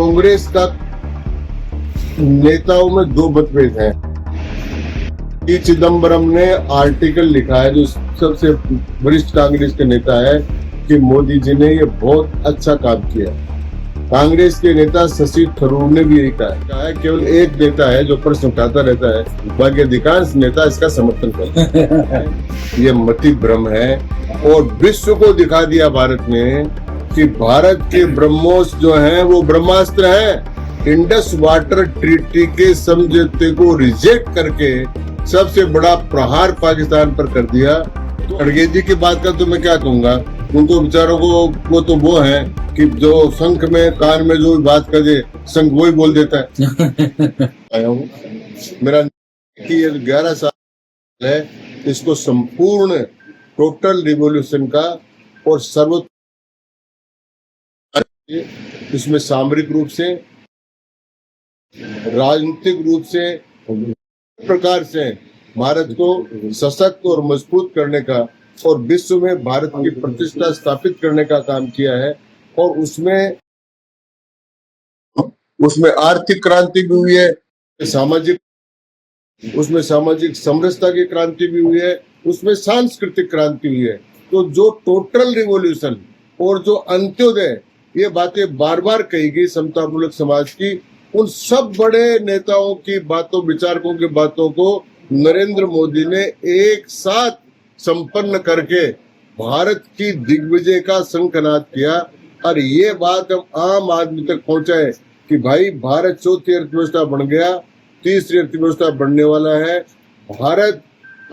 कांग्रेस का नेताओं में दो मतभेद हैं। पी चिदम्बरम ने आर्टिकल लिखा है, जो सबसे वरिष्ठ कांग्रेस के नेता है, कि मोदी जी ने ये बहुत अच्छा काम किया। कांग्रेस के नेता शशि थरूर ने भी यही कहा है। केवल एक नेता है जो प्रश्न उठाता रहता है, बाकी अधिकांश नेता इसका समर्थन करते हैं। ये मति भ्रम है और विश्व को दिखा दिया भारत ने कि भारत के ब्रह्मोस जो हैं वो ब्रह्मास्त्र हैं। इंडस वाटर ट्रीटी के समझौते को रिजेक्ट करके सबसे बड़ा प्रहार पाकिस्तान पर कर दिया। तो खड़गे जी की बात का तो मैं क्या कहूंगा, उनको बेचारों को वो तो वो है कि जो शंख में कान में जो बात कर दे शंख वो ही बोल देता है। आया हूँ मेरा कि 11 साल है, इसको संपूर्ण टोटल रिवॉल्यूशन का और सर्वोच्च, इसमें सामरिक रूप से, राजनीतिक रूप से, प्रकार से भारत को सशक्त और मजबूत करने का और विश्व में भारत की प्रतिष्ठा स्थापित करने का काम किया है। और उसमें आर्थिक क्रांति भी हुई है, उसमें सामाजिक समरसता की क्रांति भी हुई है, उसमें सांस्कृतिक क्रांति हुई है। तो जो टोटल रिवॉल्यूशन और जो अंत्योदय, ये बातें बार बार कही गई समतामूलक समाज की, उन सब बड़े नेताओं की बातों, विचारकों की बातों को नरेंद्र मोदी ने एक साथ संपन्न करके भारत की दिग्विजय का शंखनाद किया। और ये बात हम आम आदमी तक पहुंचाए कि भाई भारत चौथी अर्थव्यवस्था बन गया, तीसरी अर्थव्यवस्था बनने वाला है। भारत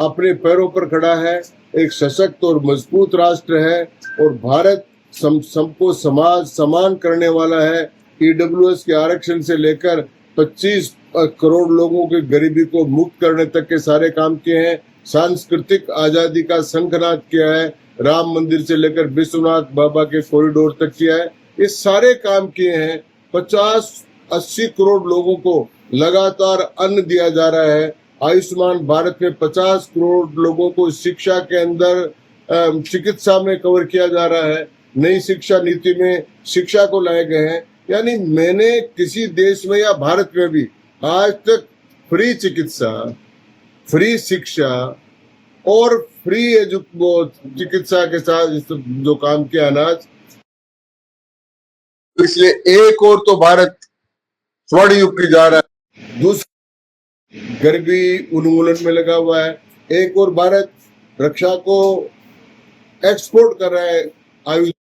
अपने पैरों पर खड़ा है, एक सशक्त और मजबूत राष्ट्र है और भारत सबको समाज समान करने वाला है। ईडब्ल्यूएस के आरक्षण से लेकर 25 करोड़ लोगों की गरीबी को मुक्त करने तक के सारे काम किए हैं। सांस्कृतिक आजादी का शंखनाद किया है, राम मंदिर से लेकर विश्वनाथ बाबा के कॉरिडोर तक किया है। ये सारे काम किए हैं। 50-80 करोड़ लोगों को लगातार अन्न दिया जा रहा है। आयुष्मान भारत में 50 करोड़ लोगों को शिक्षा के अंदर चिकित्सा में कवर किया जा रहा है। नई शिक्षा नीति में शिक्षा को लाए गए हैं। यानी मैंने किसी देश में या भारत में भी आज तक फ्री चिकित्सा, फ्री शिक्षा और फ्री चिकित्सा के साथ जो काम किया अनाज, इसलिए एक और तो भारत स्वर्ण युग की जा रहा है, दूसरी गरीबी उन्मूलन में लगा हुआ है, एक और भारत रक्षा को एक्सपोर्ट कर रहा है, आयु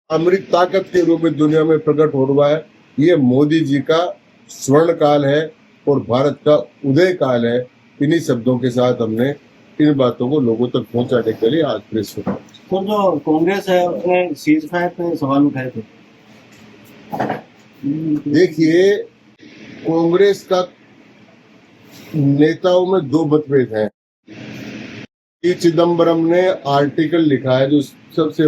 अमृत ताकत के रूप में दुनिया में प्रकट हो रहा है। ये मोदी जी का स्वर्ण काल है और भारत का उदय काल है। इन्हीं शब्दों के साथ हमने इन बातों को लोगों तक पहुंचाने के लिए आज प्रेस को। तो जो कांग्रेस है उसने सीज फायर पे सवाल उठाए थे। देखिए, कांग्रेस का नेताओं में दो मतभेद हैं। पी चिदम्बरम ने आर्टिकल लिखा है, जो सबसे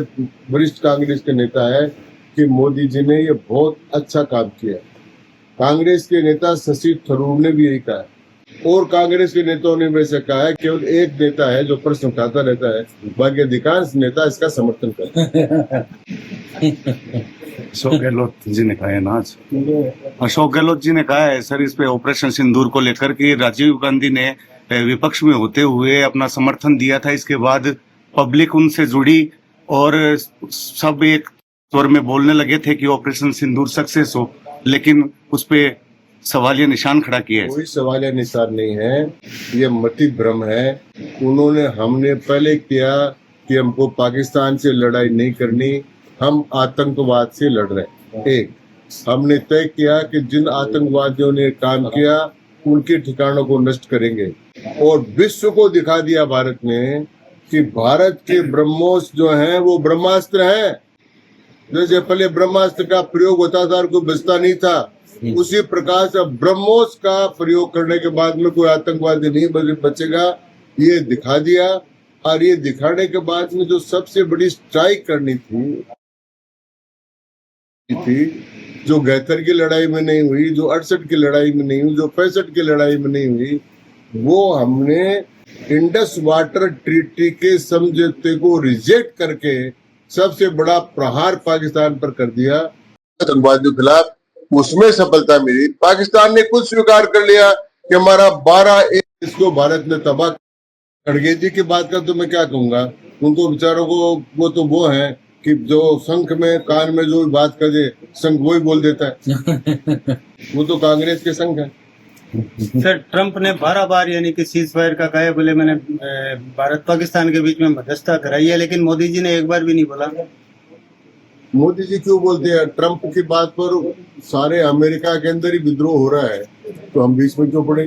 वरिष्ठ कांग्रेस के नेता है, कि मोदी जी ने ये बहुत अच्छा काम किया। कांग्रेस के नेता शशि थरूर ने भी यही कहा है और कांग्रेस के नेताओं ने वैसे कहा है। केवल एक नेता है जो प्रश्न उठाता रहता है, बाकी अधिकांश नेता इसका समर्थन करते हैं। अशोक गहलोत जी ने कहा है ना आज, अशोक गहलोत जी ने कहा है सर इस पे ऑपरेशन सिंदूर को लेकर कि राजीव गांधी ने विपक्ष में होते हुए अपना समर्थन दिया था, इसके बाद पब्लिक उनसे जुड़ी और सब एक स्वर में बोलने लगे थे कि ऑपरेशन सिंदूर सक्सेस हो, लेकिन उस पे सवालिया निशान खड़ा किया है। कोई सवालिया निशान नहीं है, ये मति भ्रम है। हमने पहले किया कि हमको पाकिस्तान से लड़ाई नहीं करनी, हम आतंकवाद से लड़ रहे हैं। एक हमने तय किया कि जिन आतंकवादियों ने काम किया उनके ठिकानों को नष्ट करेंगे और विश्व को दिखा दिया भारत ने कि भारत के ब्रह्मोस जो हैं वो ब्रह्मास्त्र हैं। जैसे पहले ब्रह्मास्त्र का प्रयोग होता था और कोई बचता नहीं था, उसी प्रकार से ब्रह्मोस का प्रयोग करने के बाद में कोई आतंकवादी नहीं बचेगा, ये दिखा दिया। और ये दिखाने के बाद में जो सबसे बड़ी स्ट्राइक करनी थी जो 71 की लड़ाई में नहीं हुई, जो 68 की लड़ाई में नहीं हुई, जो 65 की लड़ाई में नहीं हुई, वो हमने इंडस वाटर ट्रीटी के समझौते को रिजेक्ट करके सबसे बड़ा प्रहार पाकिस्तान पर कर दिया। आतंकवादियों के खिलाफ, उसमें सफलता मिली। पाकिस्तान ने खुद स्वीकार कर लिया कि हमारा 12 इसको भारत ने तबाह। खड़गे जी की बात का तो मैं क्या कहूंगा, उनको बेचारों को वो है कि जो शंख में कान में जो भी बात कर दे शंख वही बोल देता है। वो तो कांग्रेस के शंख है। सर ट्रंप ने 12 बार यानी कि सीज फायर का कहा है, बोले मैंने भारत पाकिस्तान के बीच में मध्यस्थता कराई है, लेकिन मोदी जी ने एक बार भी नहीं बोला। मोदी जी क्यों बोलते हैं? ट्रंप की बात पर सारे अमेरिका के अंदर ही विद्रोह हो रहा है, तो हम बीच में क्यों पड़े?